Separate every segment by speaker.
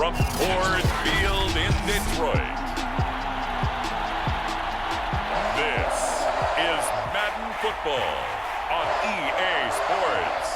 Speaker 1: from Ford Field in Detroit. This is Madden Football on EA Sports.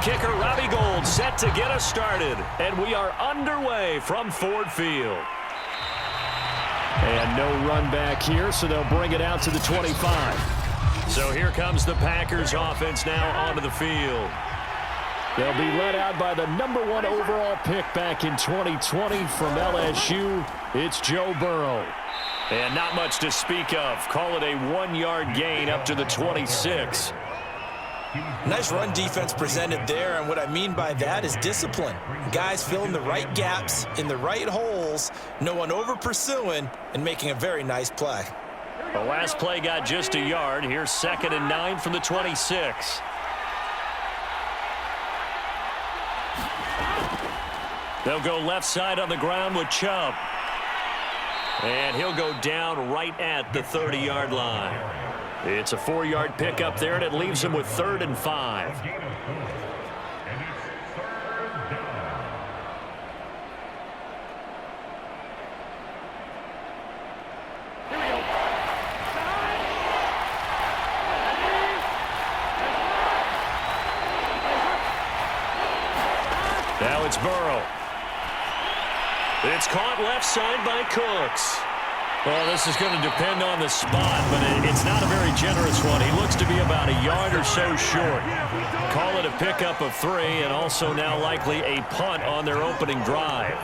Speaker 2: Kicker Robbie Gould set to get us started, and we are underway from Ford Field. And no run back here, so they'll bring it out to the 25. So here comes the Packers offense now onto the field. They'll be led out by the #1 overall pick back in 2020 from LSU. It's Joe Burrow. And not much to speak of. Call it a 1-yard gain up to the 26.
Speaker 3: Nice run defense presented there, and what I mean by that is discipline. Guys filling the right gaps in the right holes, no one over pursuing, and making a very nice play.
Speaker 2: The last play got just a yard. Here's 2nd and 9 from the 26. They'll go left side on the ground with Chubb. And he'll go down right at the 30-yard line. It's a 4-yard pickup there, and it leaves him with 3rd and 5. Now it's Burrow. It's caught left side by Cooks. Well, this is going to depend on the spot, but it's not a very generous one. He looks to be about a yard or so short. Call it a pickup of 3, and also now likely a punt on their opening drive.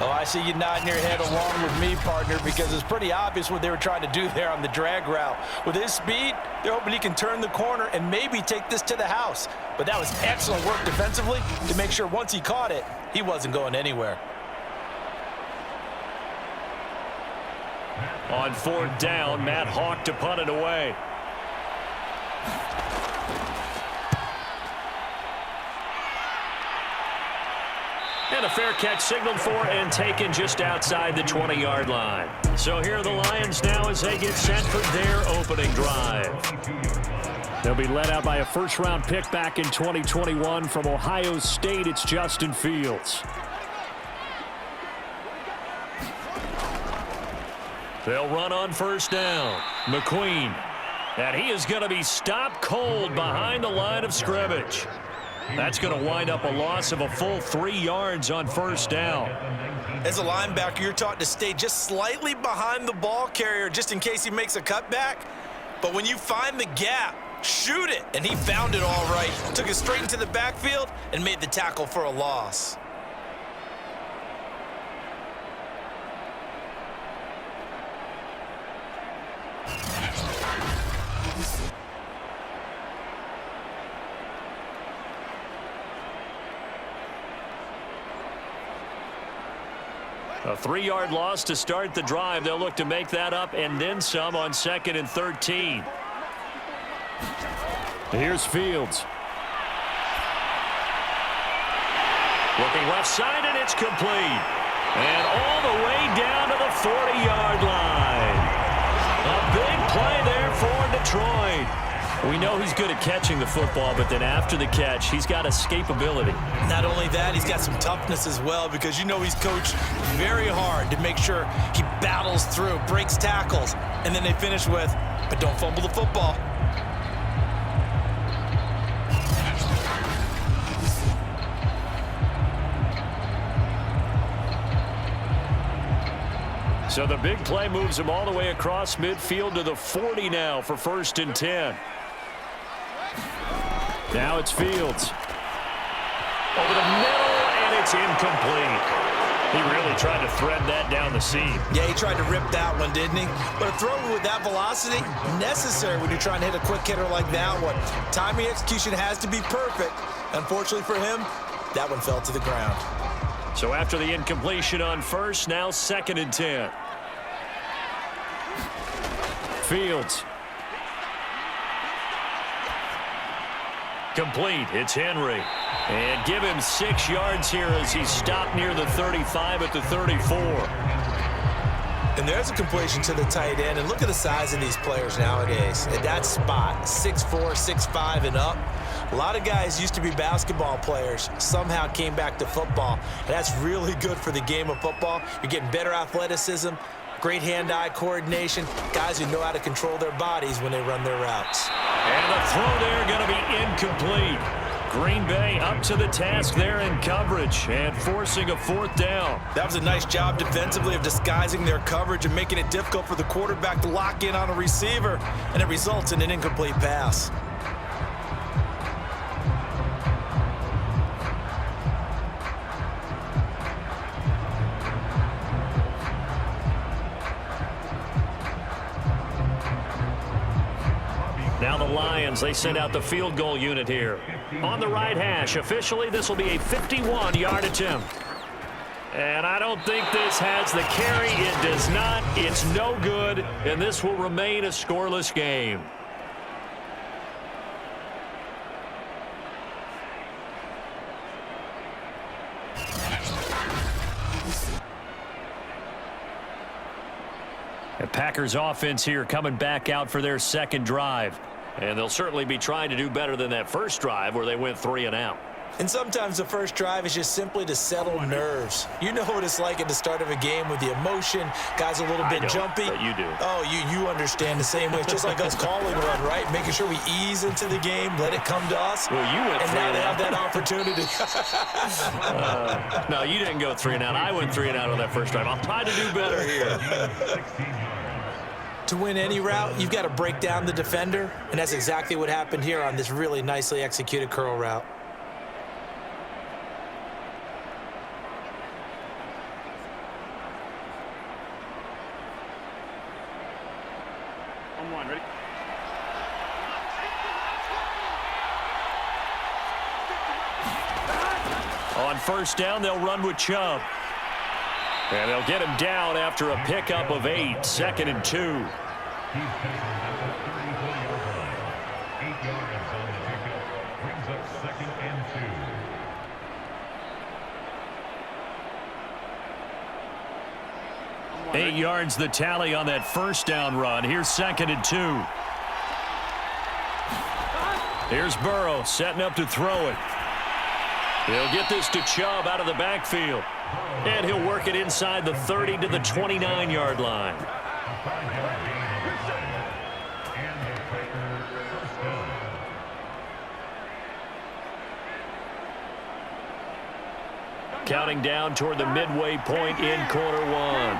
Speaker 3: Oh, I see you nodding your head along with me, partner, because it's pretty obvious what they were trying to do there on the drag route. With his speed, they're hoping he can turn the corner and maybe take this to the house. But that was excellent work defensively to make sure once he caught it, he wasn't going anywhere.
Speaker 2: On 4th down, Matt Hawk to punt it away. And a fair catch signaled for and taken just outside the 20-yard line. So here are the Lions now as they get set for their opening drive. They'll be led out by a first-round pick back in 2021 from Ohio State. It's Justin Fields. They'll run on 1st down. McQueen. And he is going to be stopped cold behind the line of scrimmage. That's going to wind up a loss of a full 3 yards on 1st down.
Speaker 3: As a linebacker, you're taught to stay just slightly behind the ball carrier just in case he makes a cutback. But when you find the gap, shoot it. And he found it all right. Took it straight into the backfield and made the tackle for a loss.
Speaker 2: A 3-yard loss to start the drive. They'll look to make that up and then some on 2nd and 13. Here's Fields. Looking left side, and it's complete. And all the way down to the 40-yard line. A big play there for Detroit. We know he's good at catching the football, but then after the catch, he's got escapability.
Speaker 3: Not only that, he's got some toughness as well, because you know he's coached very hard to make sure he battles through, breaks tackles, and then they finish with, but don't fumble the football.
Speaker 2: So the big play moves him all the way across midfield to the 40 now for 1st and 10. Now it's Fields. Over the middle, and it's incomplete. He really tried to thread that down the seam.
Speaker 3: Yeah, he tried to rip that one, didn't he? But a throw with that velocity, necessary when you're trying to hit a quick hitter like that one. Timing execution has to be perfect. Unfortunately for him, that one fell to the ground.
Speaker 2: So after the incompletion on 1st, now 2nd and 10. Complete. It's Henry. And give him 6 yards here as he stopped near the 35 at the 34.
Speaker 3: And there's a completion to the tight end. And look at the size of these players nowadays. At that spot, 6'4", 6'5", and up. A lot of guys used to be basketball players, somehow came back to football. And that's really good for the game of football. You're getting better athleticism, great hand-eye coordination, guys who know how to control their bodies when they run their routes.
Speaker 2: And the throw there going to be incomplete. Green Bay up to the task there in coverage and forcing a 4th down.
Speaker 3: That was a nice job defensively of disguising their coverage and making it difficult for the quarterback to lock in on a receiver, and it results in an incomplete pass.
Speaker 2: Now the Lions, they send out the field goal unit here. On the right hash, officially this will be a 51-yard attempt. And I don't think this has the carry. It does not. It's no good, and this will remain a scoreless game. The Packers offense here coming back out for their second drive. And they'll certainly be trying to do better than that first drive where they went 3 and out.
Speaker 3: And sometimes the first drive is just simply to settle nerves. You know what it's like at the start of a game with the emotion. Guys a little bit jumpy.
Speaker 2: But you do.
Speaker 3: Oh, you understand the same way. It's just like us calling one, right? Making sure we ease into the game, let it come to us.
Speaker 2: Well, you went 3 and out.
Speaker 3: And now they have that opportunity.
Speaker 2: No, you didn't go 3 and out. I went 3 and out on that first drive. I'll try to do better here.
Speaker 3: To win any route, you've got to break down the defender, and that's exactly what happened here on this really nicely executed curl route.
Speaker 4: On 1, ready?
Speaker 2: On first down, they'll run with Chubb. And they'll get him down after a pickup of 8, 2nd and 2. Eight yards the tally on that first down run. Here's 2nd and 2. Here's Burrow setting up to throw it. He'll get this to Chubb out of the backfield. And he'll work it inside the 30 to the 29-yard line. Counting down toward the midway point in quarter 1.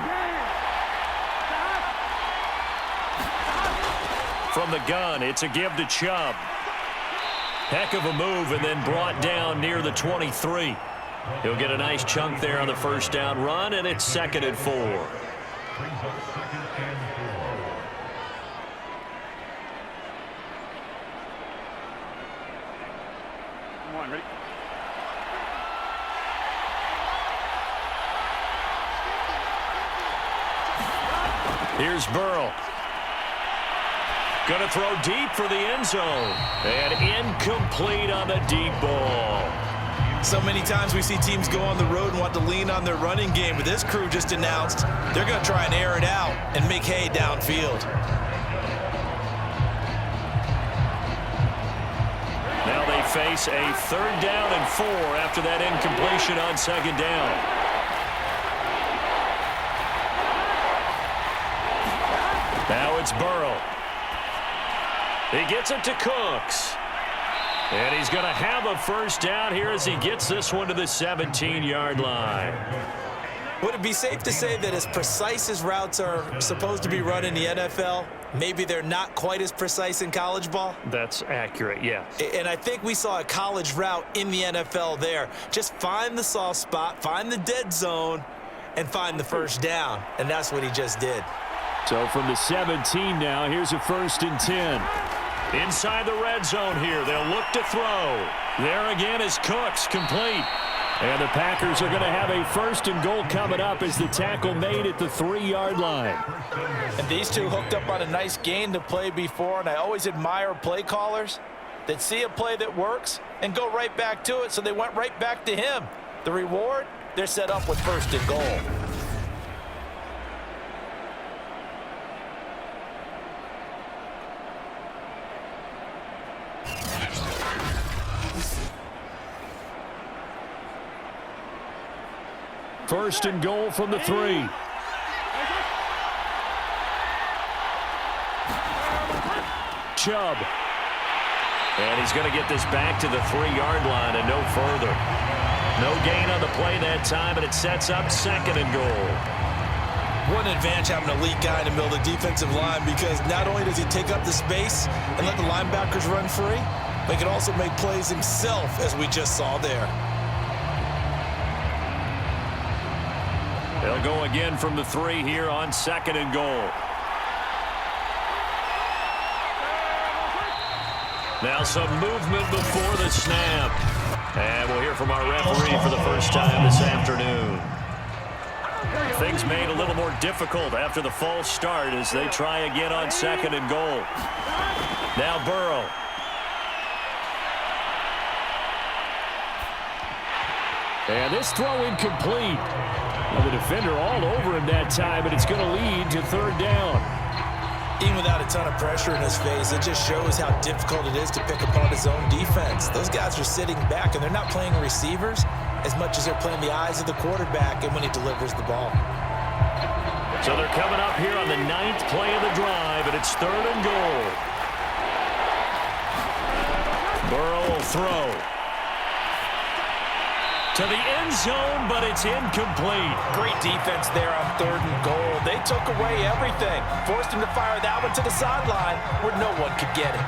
Speaker 2: From the gun, it's a give to Chubb. Heck of a move, and then brought down near the 23. He'll get a nice chunk there on the first down run, and it's 2nd and 4.
Speaker 4: On 1, ready?
Speaker 2: Here's Burrow. Going to throw deep for the end zone. And incomplete on the deep ball.
Speaker 3: So many times we see teams go on the road and want to lean on their running game, but this crew just announced they're going to try and air it out and make hay downfield.
Speaker 2: Now they face a 3rd down and 4 after that incompletion on 2nd down. Now it's Burrow. He gets it to Cooks. And he's going to have a first down here as he gets this one to the 17-yard line.
Speaker 3: Would it be safe to say that as precise as routes are supposed to be run in the NFL, maybe they're not quite as precise in college ball?
Speaker 2: That's accurate, yeah.
Speaker 3: And I think we saw a college route in the NFL there. Just find the soft spot, find the dead zone, and find the first down. And that's what he just did.
Speaker 2: So from the 17 now, here's a 1st and 10. Inside the red zone here, they'll look to throw. There again is Cooks, complete. And the Packers are going to have a 1st and goal coming up as the tackle made at the 3-yard line.
Speaker 3: And these two hooked up on a nice gain to play before, and I always admire play callers They'd see a play that works and go right back to it, so they went right back to him. The reward, they're set up with 1st and goal.
Speaker 2: First and goal from the 3. Chubb. And he's going to get this back to the 3-yard line and no further. No gain on the play that time, and it sets up 2nd and goal.
Speaker 3: What an advantage having an elite guy in the middle of the defensive line, because not only does he take up the space and let the linebackers run free, but he can also make plays himself, as we just saw there.
Speaker 2: They'll go again from the 3 here on 2nd and goal. Now some movement before the snap. And we'll hear from our referee for the first time this afternoon. Things made a little more difficult after the false start as they try again on 2nd and goal. Now Burrow. And this throw incomplete. Well, the defender all over him that time, and it's going to lead to 3rd down.
Speaker 3: Even without a ton of pressure in his face, it just shows how difficult it is to pick apart his own defense. Those guys are sitting back, and they're not playing receivers as much as they're playing the eyes of the quarterback and when he delivers the ball.
Speaker 2: So they're coming up here on the 9th play of the drive, and it's 3rd and goal. Burrow will throw to the end zone, but it's incomplete.
Speaker 3: Great defense there on 3rd and goal. They took away everything, forced him to fire that one to the sideline where no one could get it.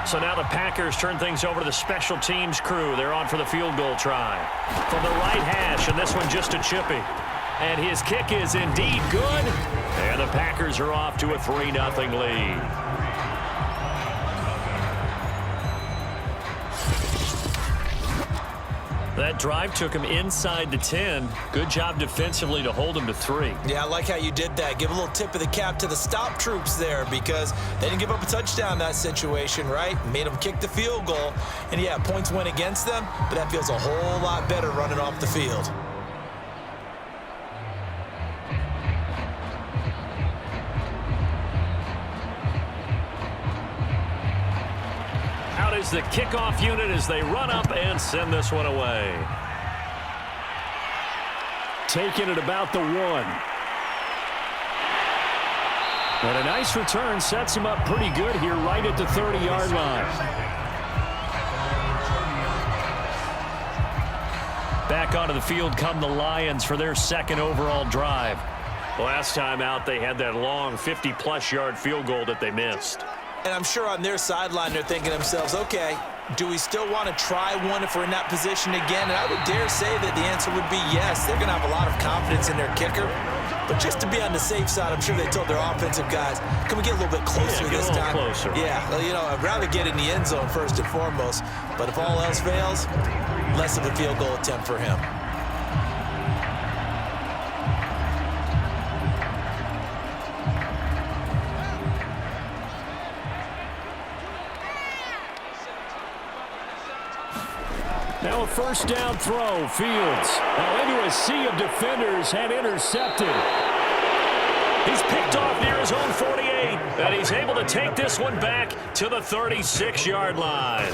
Speaker 2: So now the Packers turn things over to the special teams crew. They're on for the field goal try. From the right hash, and this one just a chippy. And his kick is indeed good. And the Packers are off to a 3-0 lead. That drive took him inside the 10. Good job defensively to hold him to 3.
Speaker 3: Yeah, I like how you did that. Give a little tip of the cap to the stop troops there, because they didn't give up a touchdown in that situation, right? Made them kick the field goal. And, yeah, points went against them, but that feels a whole lot better running off the field.
Speaker 2: Is the kickoff unit as they run up and send this one away. Taking it about the 1. And a nice return sets him up pretty good here right at the 30-yard line. Back onto the field come the Lions for their 2nd overall drive. Last time out they had that long 50-plus yard field goal that they missed.
Speaker 3: And I'm sure on their sideline they're thinking to themselves, okay, do we still want to try one if we're in that position again? And I would dare say that the answer would be yes. They're going to have a lot of confidence in their kicker. But just to be on the safe side, I'm sure they told their offensive guys, can we get a little bit closer this time?
Speaker 2: Closer.
Speaker 3: Yeah, well, you know, I'd rather get in the end zone first and foremost. But if all else fails, less of a field goal attempt for him.
Speaker 2: Now a first down throw. Fields now into a sea of defenders and intercepted. He's picked off near his own 48, and he's able to take this one back to the 36-yard line.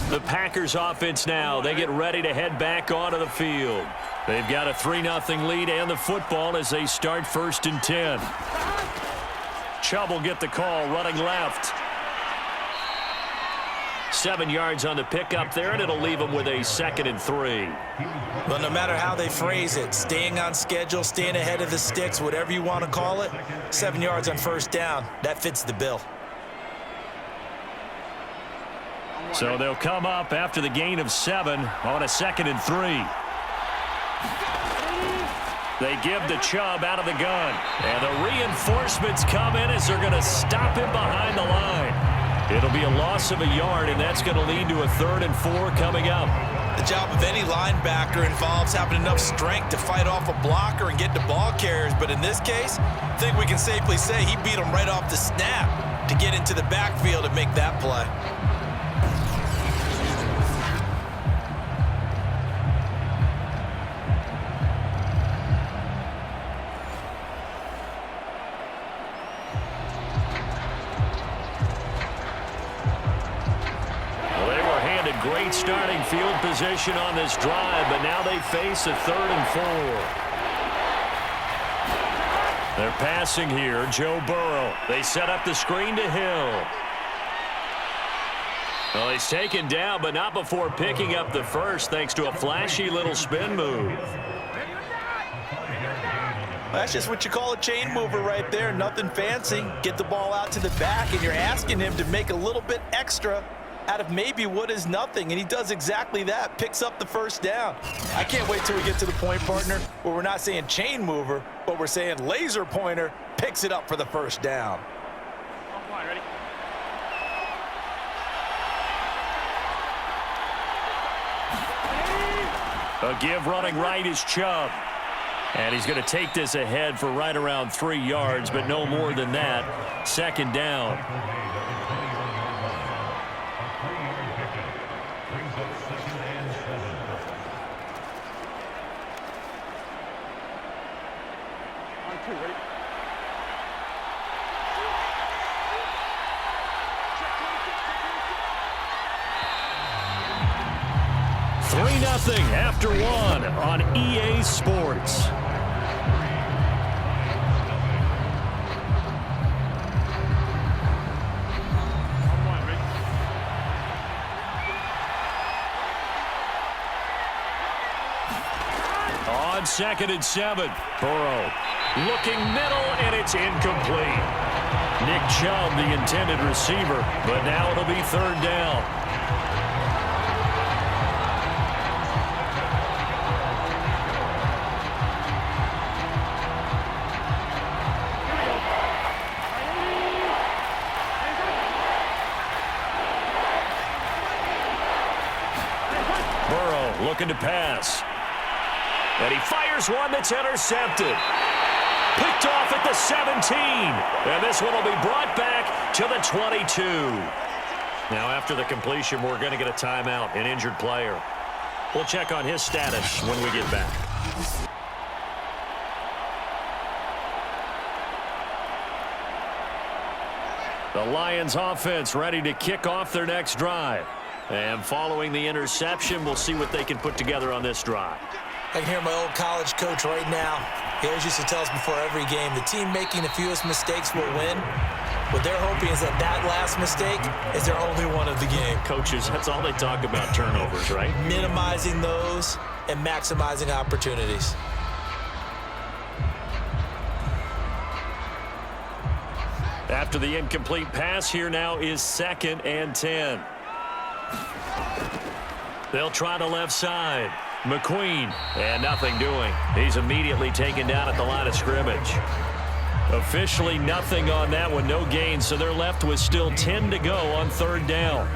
Speaker 2: The Packers offense now, they get ready to head back onto the field. They've got a 3-0 lead and the football as they start 1st and 10. Chubb will get the call running left. 7 yards on the pickup there, and it'll leave them with a 2nd and 3.
Speaker 3: Well, no matter how they phrase it, staying on schedule, staying ahead of the sticks, whatever you want to call it, 7 yards on first down, that fits the bill.
Speaker 2: So they'll come up after the gain of 7 on a 2nd and 3. They give the Chubb out of the gun. And the reinforcements come in as they're going to stop him behind the line. It'll be a loss of a yard, and that's going to lead to a 3rd and 4 coming up.
Speaker 3: The job of any linebacker involves having enough strength to fight off a blocker and get to ball carriers. But in this case, I think we can safely say he beat him right off the snap to get into the backfield and make that play.
Speaker 2: Great starting field position on this drive, but now they face a 3rd and 4. They're passing here. Joe Burrow. They set up the screen to Hill. Well, he's taken down, but not before picking up the first thanks to a flashy little spin move.
Speaker 3: That's just what you call a chain mover right there. Nothing fancy. Get the ball out to the back, and you're asking him to make a little bit extra out of maybe what is nothing, and he does exactly that, picks up the first down. I can't wait till we get to the point, partner, where we're not saying chain mover, but we're saying laser pointer picks it up for the first down.
Speaker 4: Line, ready?
Speaker 2: A give running right is Chubb. And he's going to take this ahead for right around 3 yards, but no more than that. 2nd down.
Speaker 4: On 2, ready?
Speaker 2: 3-0 after 1 on EA Sports. On 2nd and 7, Burrow looking middle, and it's incomplete. Nick Chubb, the intended receiver, but now it'll be 3rd down. Burrow looking to pass. And he fires one that's intercepted. Picked off at the 17. And this one will be brought back to the 22. Now after the completion, we're going to get a timeout, an injured player. We'll check on his status when we get back. The Lions offense ready to kick off their next drive. And following the interception, we'll see what they can put together on this drive.
Speaker 3: I can hear my old college coach right now. He always used to tell us before every game, the team making the fewest mistakes will win. What they're hoping is that that last mistake is their only one of the game.
Speaker 2: Coaches, that's all they talk about, turnovers, right?
Speaker 3: Minimizing those and maximizing opportunities.
Speaker 2: After the incomplete pass, here now is 2nd and 10. They'll try the left side. McQueen, and nothing doing. He's immediately taken down at the line of scrimmage. Officially nothing on that one, no gain, so they're left with still 10 to go on 3rd down.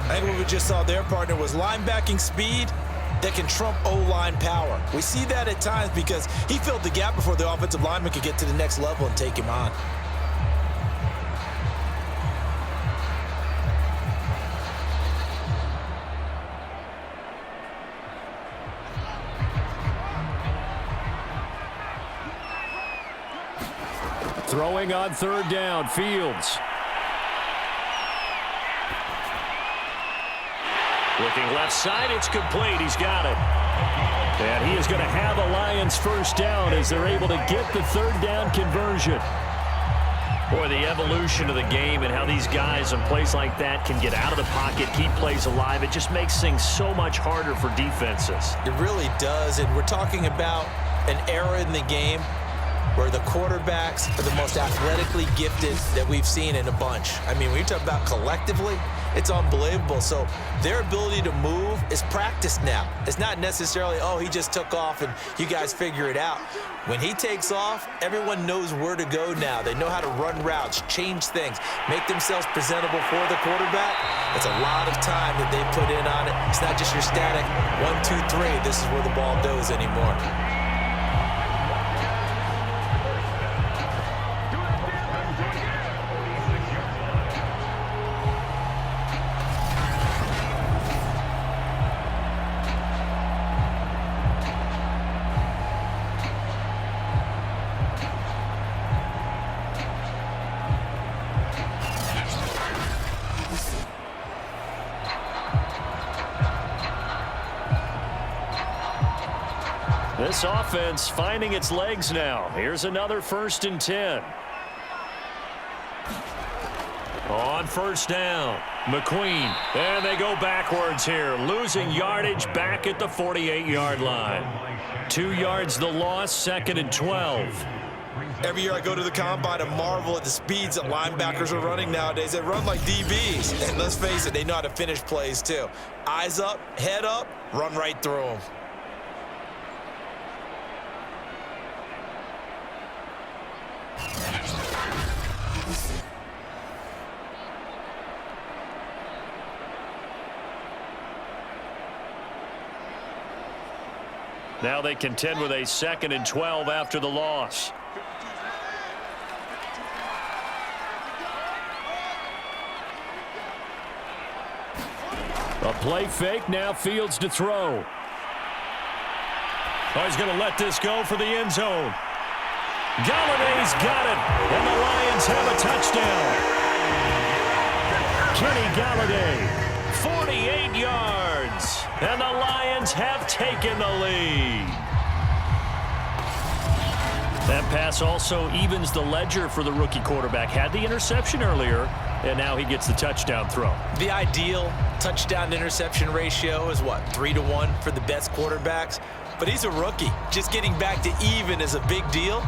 Speaker 3: I think what we just saw there, partner, was linebacking speed that can trump O-line power. We see that at times because he filled the gap before the offensive lineman could get to the next level and take him on.
Speaker 2: Throwing on 3rd down, Fields. Looking left side, it's complete. He's got it. And he is going to have a Lions first down as they're able to get the 3rd down conversion. Boy, the evolution of the game and how these guys in plays like that can get out of the pocket, keep plays alive, it just makes things so much harder for defenses.
Speaker 3: It really does, and we're talking about an era in the game where the quarterbacks are the most athletically gifted that we've seen in a bunch. I mean, when you talk about collectively, It's unbelievable. So their ability to move is practiced now. It's not necessarily, oh, he just took off and you guys figure it out. When he takes off, everyone knows where to go now. They know how to run routes, change things, make themselves presentable for the quarterback. It's a lot of time that they put in on it. It's not just your static 1, 2, 3. This is where the ball goes anymore.
Speaker 2: This offense finding its legs now. Here's another 1st and 10. On 1st down, McQueen. And they go backwards here, losing yardage back at the 48-yard line. 2 yards the loss, 2nd and 12.
Speaker 3: Every year I go to the combine and marvel at the speeds that linebackers are running nowadays. They run like DBs. And let's face it, they know how to finish plays too. Eyes up, head up, run right through them.
Speaker 2: Now they contend with a 2nd and 12 after the loss. A play fake, now Fields to throw. Oh, he's going to let this go for the end zone. Galladay's got it, and the Lions have a touchdown. Kenny Galladay, 48 yards, and the Lions have taken the lead. That pass also evens the ledger for the rookie quarterback. Had the interception earlier, and now he gets the touchdown throw.
Speaker 3: The ideal touchdown-interception ratio is what, 3-to-1 for the best quarterbacks? But he's a rookie. Just getting back to even is a big deal.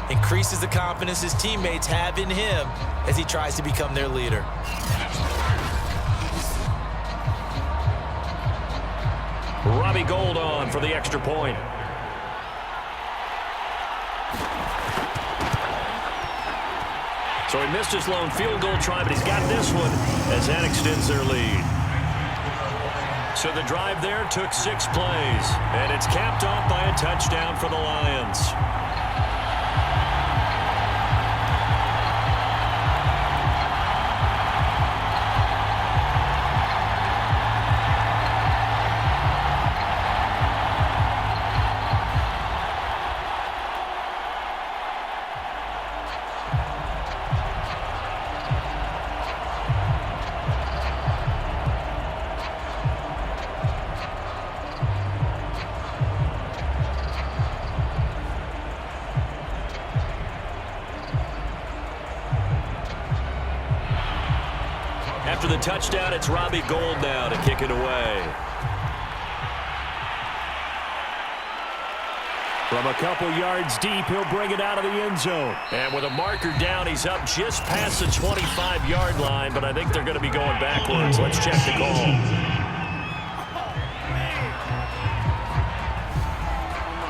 Speaker 3: Increases the confidence his teammates have in him as he tries to become their leader.
Speaker 2: Robbie Gould on for the extra point. So he missed his lone field goal try, but he's got this one as that extends their lead. So the drive there took 6 plays, and it's capped off by a touchdown for the Lions. After the touchdown, it's Robbie Gould now to kick it away. From a couple yards deep, he'll bring it out of the end zone. And with a marker down, he's up just past the 25-yard line, but I think they're going to be going backwards. Let's check the call.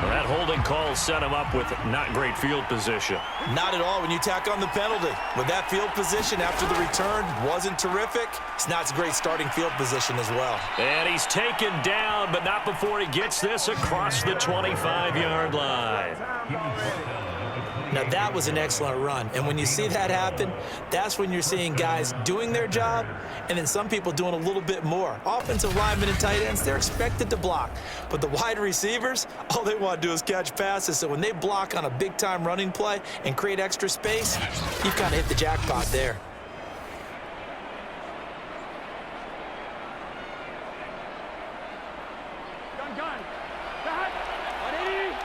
Speaker 2: That holding call set him up with not great field position.
Speaker 3: Not at all when you tack on the penalty. With that field position after the return wasn't terrific, it's not a great starting field position as well.
Speaker 2: And he's taken down, but not before he gets this across the 25-yard line.
Speaker 3: Now that was an excellent run, and when you see that happen, that's when you're seeing guys doing their job and then some people doing a little bit more. Offensive linemen and tight ends, they're expected to block, but the wide receivers, all they want to do is catch passes. So when they block on a big-time running play and create extra space, you've kind of hit the jackpot there.
Speaker 4: Gun. Cut. 180.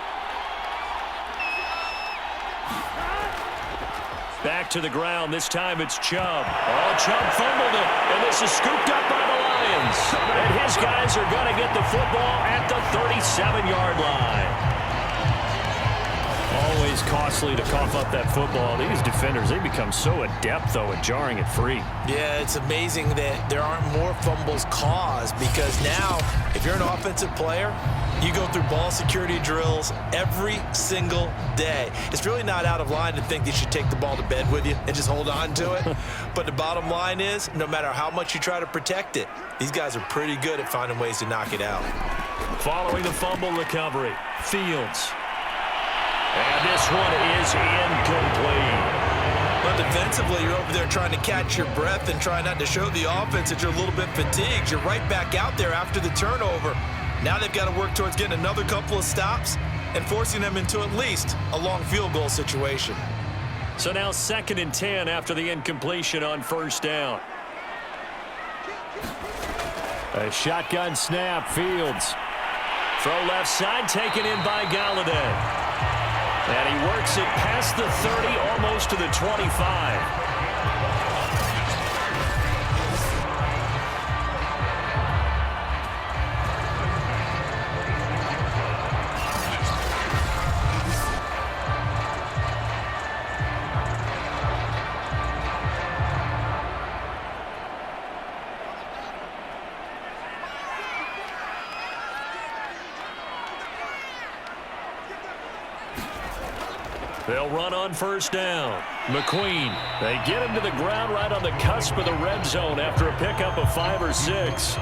Speaker 2: Back to the ground. This time it's Chubb. Oh, Chubb fumbled it, and this is scooped up by the Lions. And his guys are going to get the football at the 37-yard line. Oh, always costly to cough up that football. These defenders, they become so adept, though, at jarring it free.
Speaker 3: Yeah, it's amazing that there aren't more fumbles caused, because now, if you're an offensive player, you go through ball security drills every single day. It's really not out of line to think that you should take the ball to bed with you and just hold on to it. But the bottom line is, no matter how much you try to protect it, these guys are pretty good at finding ways to knock it out.
Speaker 2: Following the fumble recovery, Fields. And this one is incomplete.
Speaker 3: But defensively, you're over there trying to catch your breath and try not to show the offense that you're a little bit fatigued. You're right back out there after the turnover. Now they've got to work towards getting another couple of stops and forcing them into at least a long field goal situation.
Speaker 2: So now 2nd and 10 after the incompletion on 1st down. A shotgun snap, Fields. Throw left side, taken in by Galladay. And he works it past the 30, almost to the 25. They'll run on 1st down. McQueen, they get him to the ground right on the cusp of the red zone after a pickup of 5 or 6.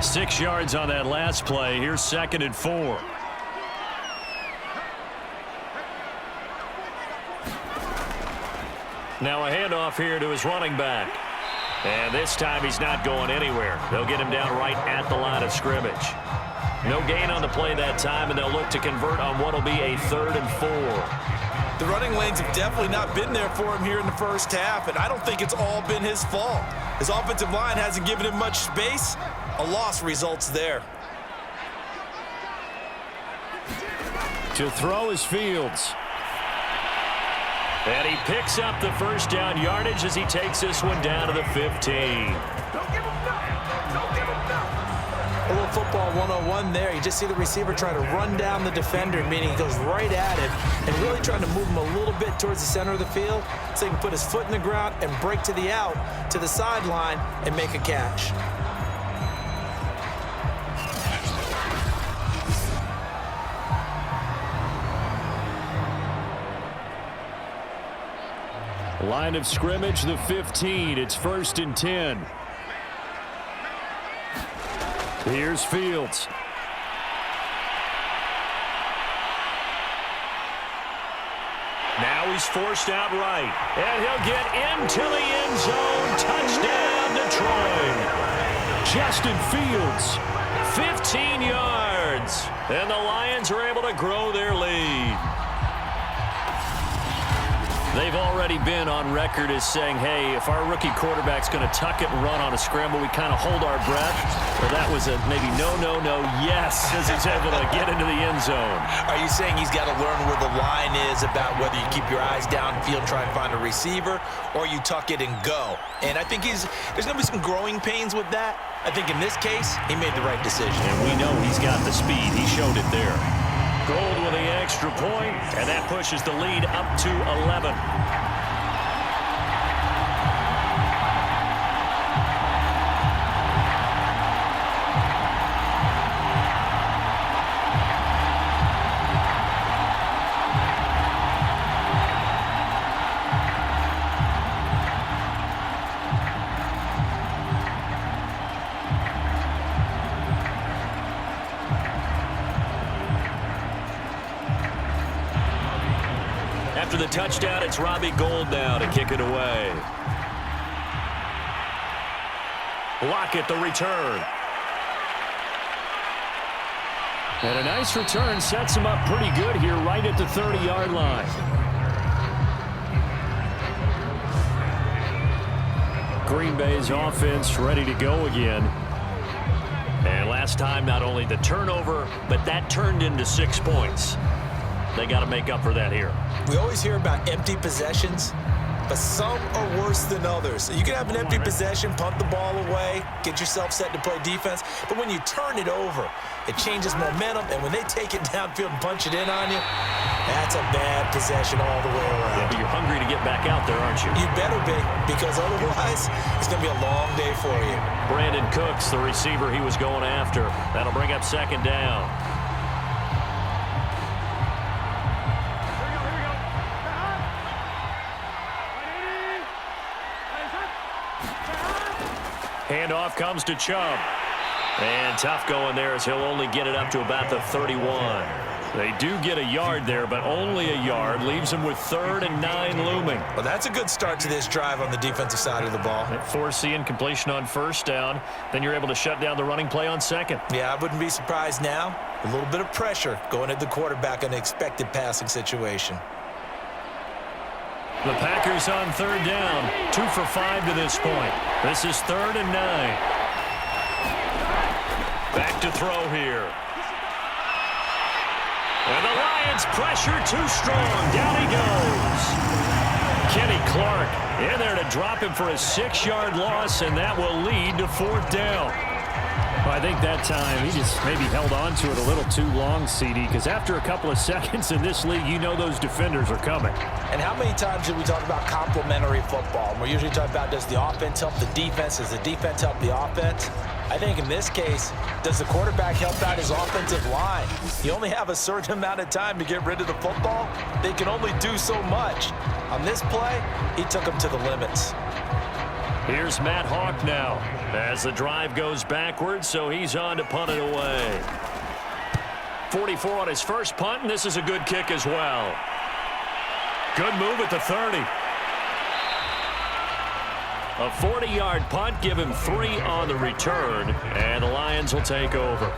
Speaker 2: Six yards on that last play. Here's 2nd and 4. Now a handoff here to his running back. And this time he's not going anywhere. They'll get him down right at the line of scrimmage. No gain on the play that time, and they'll look to convert on what will be a 3rd and 4.
Speaker 3: The running lanes have definitely not been there for him here in the first half, and I don't think it's all been his fault. His offensive line hasn't given him much space. A loss results there.
Speaker 2: To throw is Fields. And he picks up the 1st down yardage as he takes this one down to the 15.
Speaker 4: Don't give him nothing. Don't give him nothing.
Speaker 3: A little football 101 there. You just see the receiver try to run down the defender, meaning he goes right at him and really trying to move him a little bit towards the center of the field so he can put his foot in the ground and break to the out, to the sideline, and make a catch.
Speaker 2: Line of scrimmage, the 15. It's 1st and 10. Here's Fields. Now he's forced out right. And he'll get into the end zone. Touchdown, Detroit. Justin Fields, 15 yards. And the Lions are able to grow their lead. They've already been on record as saying, hey, if our rookie quarterback's going to tuck it and run on a scramble, we kind of hold our breath. Well, that was a maybe no, yes, as he's able to get into the end zone.
Speaker 3: Are you saying he's got to learn where the line is about whether you keep your eyes downfield and try and find a receiver, or you tuck it and go? And I think there's going to be some growing pains with that. I think in this case, he made the right decision.
Speaker 2: And we know he's got the speed. He showed it there. Gold with the extra point, and that pushes the lead up to 11. After the touchdown, it's Robbie Gould now to kick it away. Lockett the return. And a nice return sets him up pretty good here right at the 30-yard line. Green Bay's offense ready to go again. And last time, not only the turnover, but that turned into 6 points. They got to make up for that here.
Speaker 3: We always hear about empty possessions. but some are worse than others. So you can have an empty possession, punt the ball away, get yourself set to play defense, but when you turn it over, it changes momentum, and when they take it downfield and punch it in on you, that's a bad possession all the way around.
Speaker 2: Yeah, but you're hungry to get back out there, aren't you?
Speaker 3: You better be, because otherwise, it's going to be a long day for you.
Speaker 2: Brandon Cooks, the receiver he was going after. That'll bring up second down. Handoff comes to Chubb. And tough going there as he'll only get it up to about the 31. They do get a yard there, but only a yard. Leaves them with 3rd and 9 looming.
Speaker 3: Well, that's a good start to this drive on the defensive side of the ball.
Speaker 2: Force the incompletion on first down. Then you're able to shut down the running play on second.
Speaker 3: Yeah, I wouldn't be surprised now. A little bit of pressure going at the quarterback in an expected passing situation.
Speaker 2: The Packers on 3rd down. 2 for 5 to this point. This is 3rd and 9. Back to throw here. And the Lions pressure too strong. Down he goes. Kenny Clark in there to drop him for a 6-yard loss, and that will lead to 4th down.
Speaker 5: Well, I think that time he just maybe held on to it a little too long, CD, because after a couple of seconds in this league, you know those defenders are coming.
Speaker 3: And how many times did we talk about complementary football? We're usually talking about, does the offense help the defense? Does the defense help the offense? I think in this case, does the quarterback help out his offensive line? You only have a certain amount of time to get rid of the football. They can only do so much. On this play, he took them to the limits.
Speaker 2: Here's Matt Hawk now as the drive goes backwards, so he's on to punt it away. 44 on his first punt, and this is a good kick as well. Good move at the 30. A 40-yard punt, give him 3 on the return, and the Lions will take over.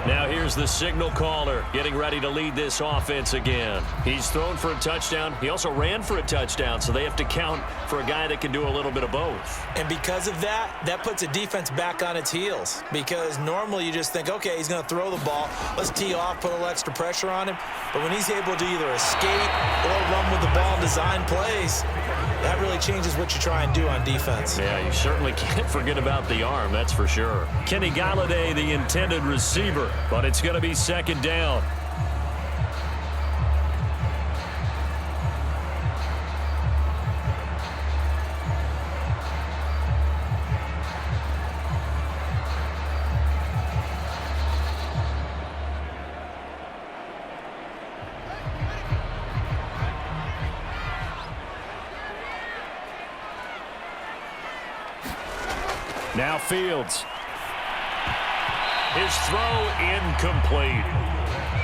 Speaker 2: Now here's the signal caller getting ready to lead this offense again. He's thrown for a touchdown. He also ran for a touchdown, so they have to count for a guy that can do a little bit of both.
Speaker 3: And because of that, that puts a defense back on its heels. Because normally you just think, okay, he's going to throw the ball. Let's tee off, put a little extra pressure on him. But when he's able to either escape or run with the ball and design plays, that really changes what you try and do on defense.
Speaker 2: Yeah, you certainly can't forget about the arm, that's for sure. Kenny Galladay, the intended receiver, but it's going to be second down. Now Fields. His throw incomplete.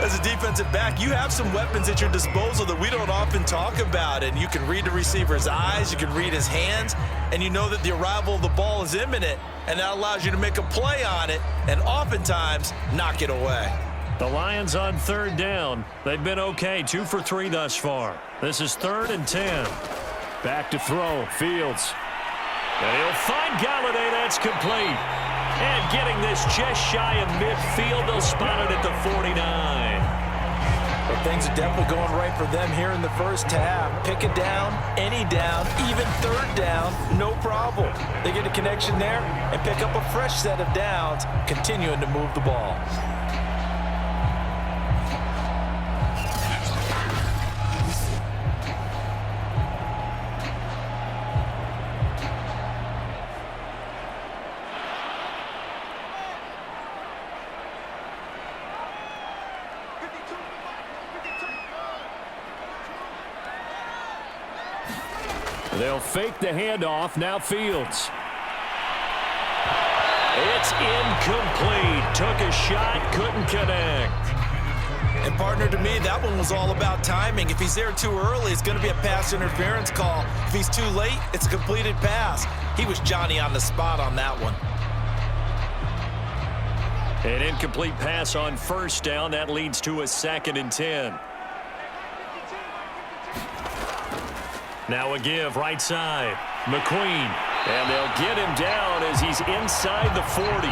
Speaker 3: As a defensive back, you have some weapons at your disposal that we don't often talk about. And you can read the receiver's eyes, you can read his hands, and you know that the arrival of the ball is imminent. And that allows you to make a play on it and oftentimes knock it away.
Speaker 2: The Lions on 3rd down. They've been okay, 2 for 3 thus far. This is 3rd and 10. Back to throw, Fields. And he'll find Galladay. That's complete. And getting this just shy of midfield, they'll spot it at the 49.
Speaker 3: But things are definitely going right for them here in the first half. Pick it down, any down, even 3rd down, no problem. They get a connection there and pick up a fresh set of downs, continuing to move the ball.
Speaker 2: They'll fake the handoff. Now Fields. It's incomplete. Took a shot, couldn't connect.
Speaker 3: And partner, to me, that one was all about timing. If he's there too early, it's going to be a pass interference call. If he's too late, it's a completed pass. He was Johnny on the spot on that one.
Speaker 2: An incomplete pass on first down. That leads to a 2nd and 10. Now a give right side. McQueen. And they'll get him down as he's inside the 40.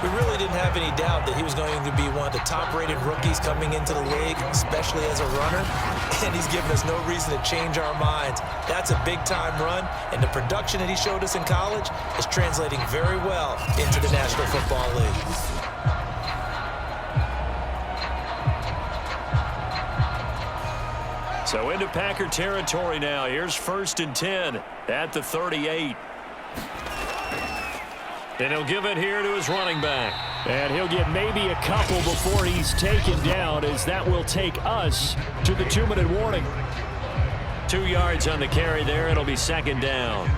Speaker 3: We really didn't have any doubt that he was going to be one of the top-rated rookies coming into the league, especially as a runner, and he's given us no reason to change our minds. That's a big-time run, and the production that he showed us in college is translating very well into the National Football League.
Speaker 2: So into Packer territory now. Here's 1st and 10 at the 38. And he'll give it here to his running back.
Speaker 5: And he'll get maybe a couple before he's taken down, as that will take us to the 2-minute warning.
Speaker 2: 2 yards on the carry there. It'll be 2nd down.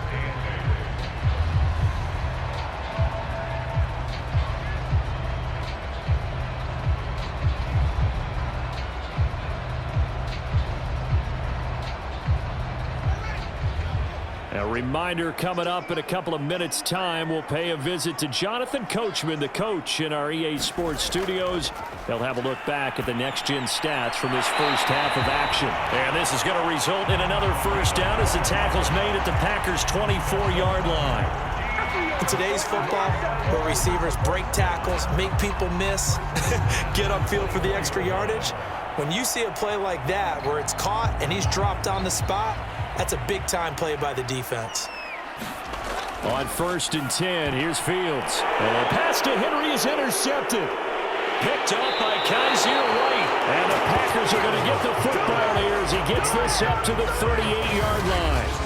Speaker 5: A reminder, coming up in a couple of minutes' time, we'll pay a visit to Jonathan Coachman, the coach in our EA Sports studios. They'll have a look back at the next-gen stats from this first half of action.
Speaker 2: And this is going to result in another first down as the tackle's made at the Packers' 24-yard line.
Speaker 3: In today's football, where receivers break tackles, make people miss, get upfield for the extra yardage, when you see a play like that where it's caught and he's dropped on the spot, that's a big-time play by the defense.
Speaker 5: On 1st and 10, here's Fields. And a pass to Henry is intercepted.
Speaker 2: Picked up by Kaiser White.
Speaker 5: And the Packers are going to get the football here as he gets this up to the 38-yard line.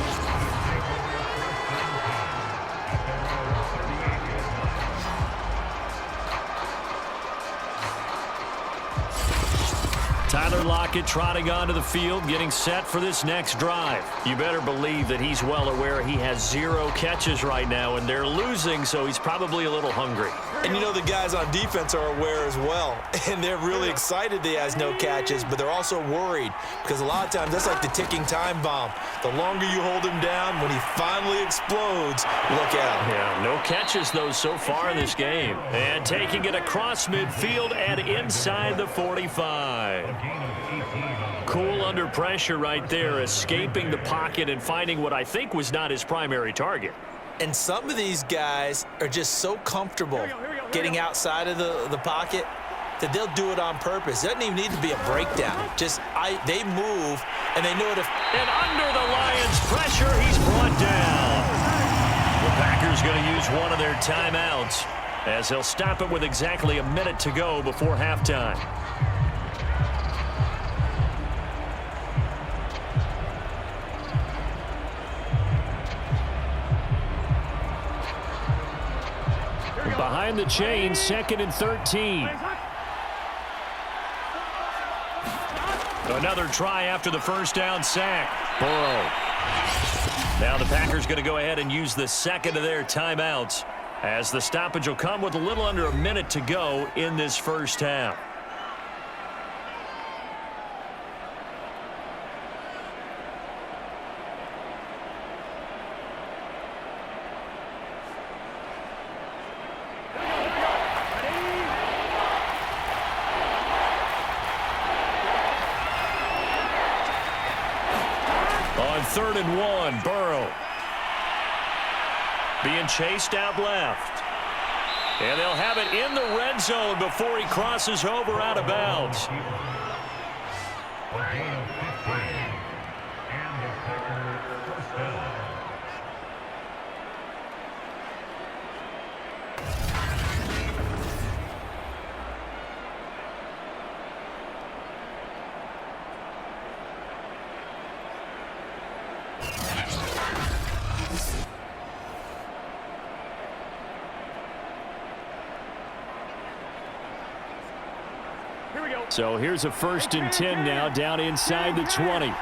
Speaker 2: Tyler Lockett trotting onto the field, getting set for this next drive. You better believe that he's well aware he has 0 catches right now, and they're losing, so he's probably a little hungry.
Speaker 3: And you know the guys on defense are aware as well, and they're really excited that he has no catches, but they're also worried because a lot of times that's like the ticking time bomb. The longer you hold him down, when he finally explodes, look out.
Speaker 2: Yeah, no catches, though, so far in this game. And taking it across midfield and inside the 45. Cool under pressure right there, escaping the pocket and finding what I think was not his primary target.
Speaker 3: And some of these guys are just so comfortable getting outside of the pocket that they'll do it on purpose. It doesn't even need to be a breakdown. They move, and they know it.
Speaker 2: And under the Lions' pressure, he's brought down. The Packers going to use one of their timeouts as they'll stop it with exactly a minute to go before halftime.
Speaker 5: Behind the chain, 2nd and 13.
Speaker 2: Another try after the first down sack. Burrow. Now the Packers going to go ahead and use the second of their timeouts as the stoppage will come with a little under a minute to go in this first half. On 3rd and 1, Burrow being chased out left. And they'll have it in the red zone before he crosses over out of bounds.
Speaker 5: So here's a 1st and 10 now, down inside the 20.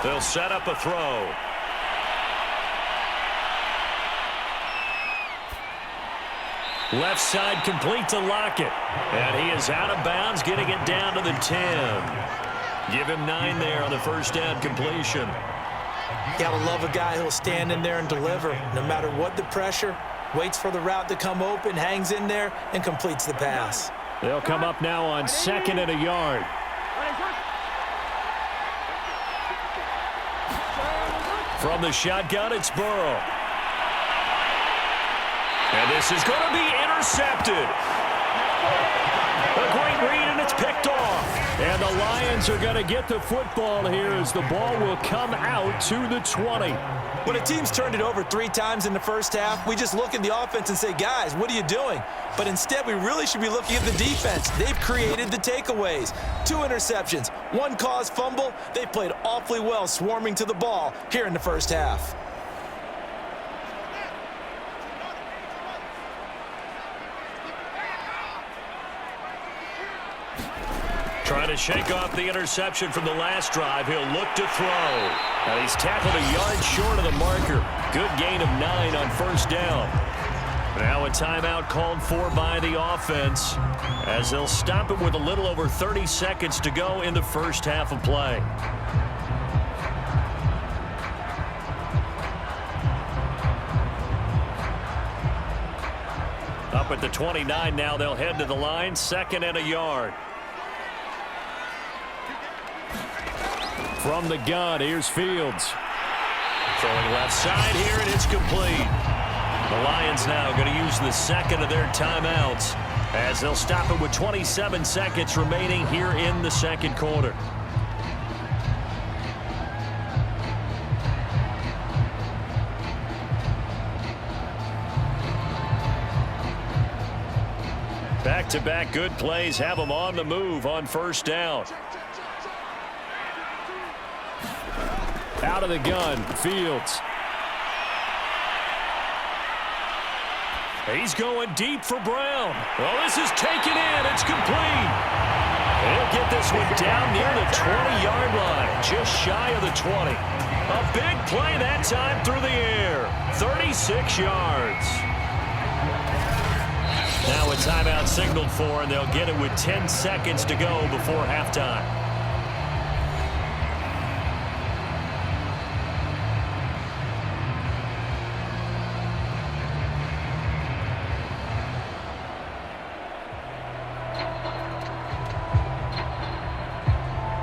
Speaker 2: They'll set up a throw. Left side complete to Lockett. And he is out of bounds, getting it down to the 10. Give him 9 there on the first down completion.
Speaker 3: You gotta love a guy who'll stand in there and deliver no matter what the pressure. Waits for the route to come open, hangs in there, and completes the pass.
Speaker 5: They'll come up now on 2nd and a yard.
Speaker 2: From the shotgun, it's Burrow. And this is going to be intercepted. A great read, and it's picked off. And the Lions are going to get the football here as the ball will come out to the 20.
Speaker 3: When a team's turned it over 3 times in the first half, we just look at the offense and say, guys, what are you doing? But instead, we really should be looking at the defense. They've created the takeaways. 2 interceptions, 1 caused fumble. They played awfully well swarming to the ball here in the first half.
Speaker 2: Trying to shake off the interception from the last drive. He'll look to throw. And he's tackled a yard short of the marker. Good gain of 9 on first down. Now a timeout called for by the offense as they'll stop it with a little over 30 seconds to go in the first half of play. Up at the 29 now, they'll head to the line, 2nd and a yard. From the gun, here's Fields. Throwing left side here, and it's complete. The Lions now going to use the 2nd of their timeouts as they'll stop it with 27 seconds remaining here in the 2nd quarter. Back-to-back good plays have them on the move on first down. Out of the gun, Fields. He's going deep for Brown. Well, this is taken in. It's complete. He'll get this one down near the 20-yard line, just shy of the 20. A big play that time through the air. 36 yards. Now a timeout signaled for, and they'll get it with 10 seconds to go before halftime.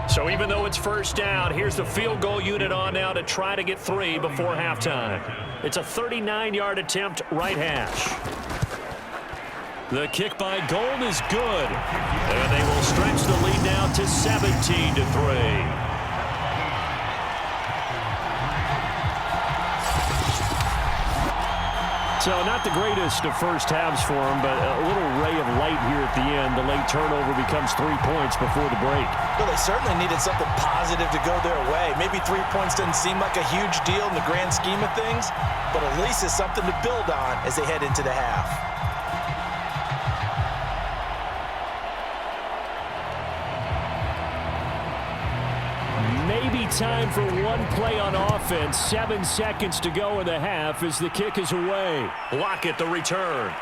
Speaker 2: So even though it's first down, here's the field goal unit on now to try to get 3 before halftime. It's a 39-yard attempt, right hash. The kick by Gold is good. And they will stretch the lead now to 17-3. So not the greatest of first halves for him, but a little ray of light here at the end. The late turnover becomes 3 points before the break.
Speaker 3: Well, they certainly needed something positive to go their way. Maybe 3 points doesn't seem like a huge deal in the grand scheme of things, but at least it's something to build on as they head into the half.
Speaker 2: Maybe time for one play on offense. 7 seconds to go in the half as the kick is away. Lockett the return.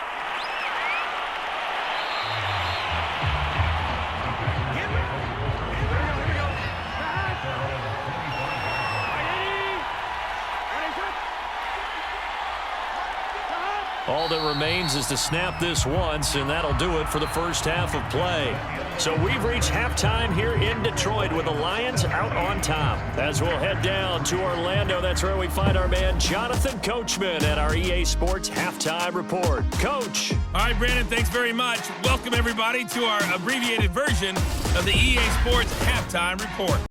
Speaker 2: All that remains is to snap this once, and that'll do it for the first half of play. So we've reached halftime here in Detroit with the Lions out on top. As we'll head down to Orlando, that's where we find our man Jonathan Coachman at our EA Sports Halftime Report. Coach.
Speaker 6: All right, Brandon, thanks very much. Welcome, everybody, to our abbreviated version of the EA Sports Halftime Report.